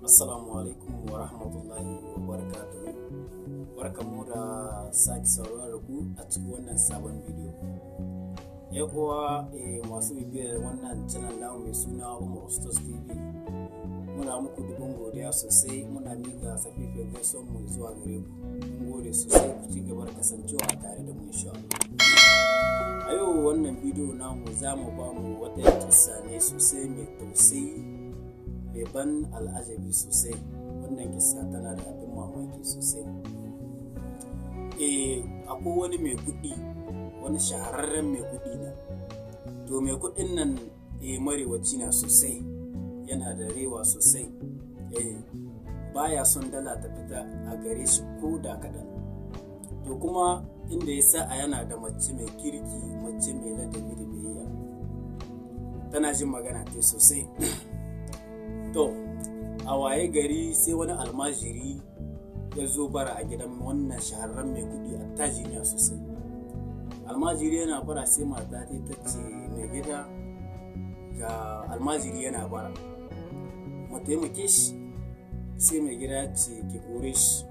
Assalamu alaikum wa rahmatullahi wa barakatuhu. Barkanmu da sake saurara ku a cikin wannan sabon bidiyo. Ya kuwa masu bibiyar wannan channel namu mai suna Umar Ustaz TV. Muna muku dubin godiya sosai, muna miƙa safifiyar gaisuwar mu zuwa gare ku. Mun gode sosai, ku ci gaba da kasancewa tare da mu insha Allah. A yau wannan bidiyo namu za mu ba mu wata kissa ne sosai mai tausayi, mai ban al'ajabi sosai. Wannan kissa tana da abin mamaki sosai. Akwai wani mai kuɗi, wani shahararren mai kuɗi na. To mai kuɗin nan marewaci na sosai, yana da rewa sosai. Baya son dala ta fita a gare shi ko da kaɗan. To kuma inda ya sa'a yana da mace mai kirki, mace mai ladabi da biyayya, tana jin magana ta sosai. To a waye gari sai wani almajiri ya zo bara a gidan wannan shahararren mai kudi attajiri sosai. Almajiri yana bara sai mata ta ce mai gida ga almajiri yana bara, mu taimake shi. Sai mai gida ya ce ki kore shi.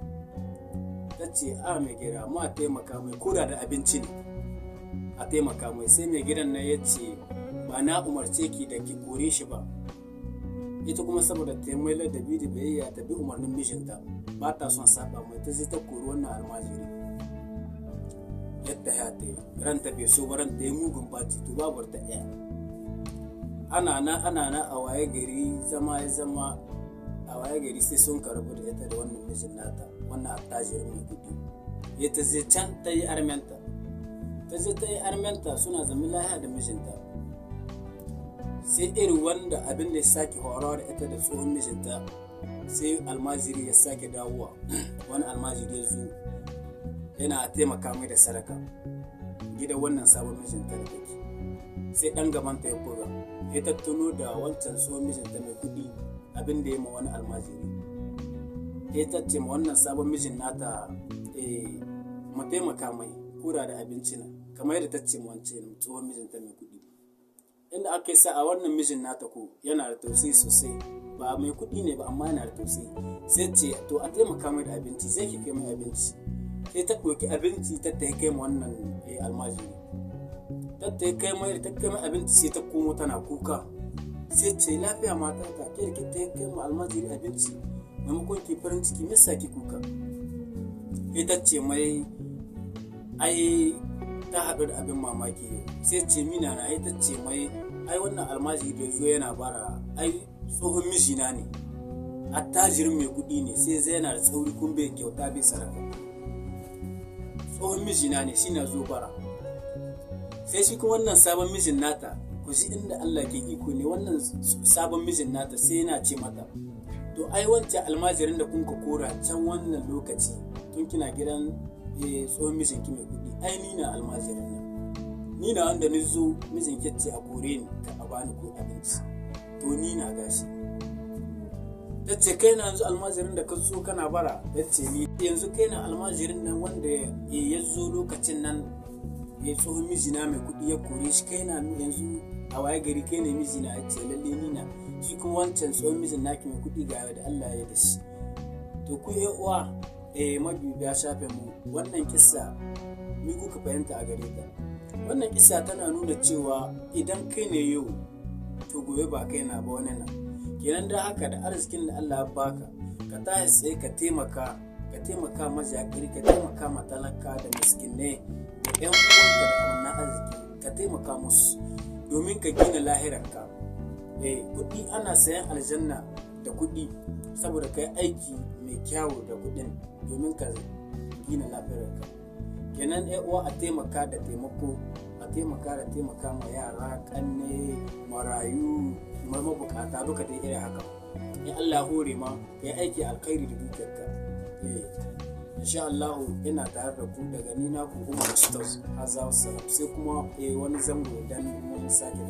Ta ce a mai gida mu a taimaka mai, koda da abinci ne a taimaka mai. Sai mai gidan nan ya ce ba na umarce ki da ki kore shi ba. Ita kuma saboda ta mai ladabi da biyayya ta bi umarnin mijinta, ba ta son saba mai, ta zai ta kori wannan almajiri. Yadda ya ta yi ranta bai so ba, ranta ya mugun baci, to babu ta ɗaya. Ana na a waye gari zama ya zama, a waye gari sai sun karbu da ita da wannan mijin nata, wannan attajirin mai kuɗi. Ya ta zai can ta yi armenta, suna zama lahiya da mijinta. Sai irin wanda abin da ya sake horawa da ita da tsohon mijinta, sai almajiri ya sake dawowa. Wani almajiri ya zo yana taimaka mai da sadaka gidan wannan sabon mijinta da take. Sai dan gabanta ya buga, ya tattuno da wancan tsohon mijinta mai kuɗi abin da ya ma wani almajiri. Ya tace ma wannan sabon mijin nata mu taimaka mai kura da abinci na, kamar yadda tace ma wancan tsohon mijinta mai kuɗi. Inda aka yi sa a wannan mijin nata ko yana da tausayi sosai, ba mai kuɗi ne ba amma yana da tausayi. Sai ce to a taimaka mai da abinci, sai ki kai mai abinci. Sai ta ɗauki abinci ta kai ma wannan almajiri. Ta kai mai abinci sai ta komo tana kuka. Sai ce lafiya mata ta, ke da ta kai ma almajiri abinci maimakon ki farin ciki, me yasa ki kuka? Ita ce mai ai ta haɗu da abin mamaki yau. Sai ce mina na, ita ce mai ai wannan almajiri da zo yana bara ai tsohon mijina ne, attajirin mai kuɗi ne, sai zai yana da tsauri kun bai kyauta bai sarrafa. Tsohon mijina ne shi na zo bara. Sai shi kuma wannan sabon mijin nata, ku ji inda Allah ke iko ne, wannan sabon mijin nata sai yana ce mata to ai wancan almajirin da kun ka kora can wannan lokaci tun kina gidan tsohon mijinki mai kuɗi, ai ni na almajirin nan, ni na wanda ni zo mijin ce a kore ni ka a bani ko abinci, to ni na gashi. Ta ce kai na yanzu almajirin da ka zo kana bara? Ta ce ni yanzu kai na almajirin nan wanda ya zo lokacin nan ya tsohon mijina mai kuɗi ya kore shi, kai na yanzu a waye gari kai ne mijina? Ya ce lalle ni na. Shi kuma wancan tsohon mijin naki mai kuɗi ga da Allah ya da shi. To ku uwa mabibiya shafe mu, wannan kissa ni kuka fahimta a gare ta? Wannan kissa tana nuna cewa idan kai ne yau, to gobe ba kai na ba wani na. Kenan da haka da arzikin da Allah ya baka, ka tashi tsaye ka taimaka majakiri, ka taimaka matalaka da miskinai da ƴan uwanka da wannan arziki, ka taimaka musu domin ka gina lahirarka. Kuɗi ana sayan aljanna da kuɗi, saboda ka yi aiki mai kyawu da kuɗin domin ka gina lafiyarka. Kenan uwa a taimaka da taimako, a taimaka ma yara, kanne, marayu, mabukata, duka dai irin haka. In Allah hore ma ka yi aiki alkhairi da dukiyarka. Insha Allah ina tare da ku daga ni na ku Umar Ustaz. Sai kuma wani zango idan mun sake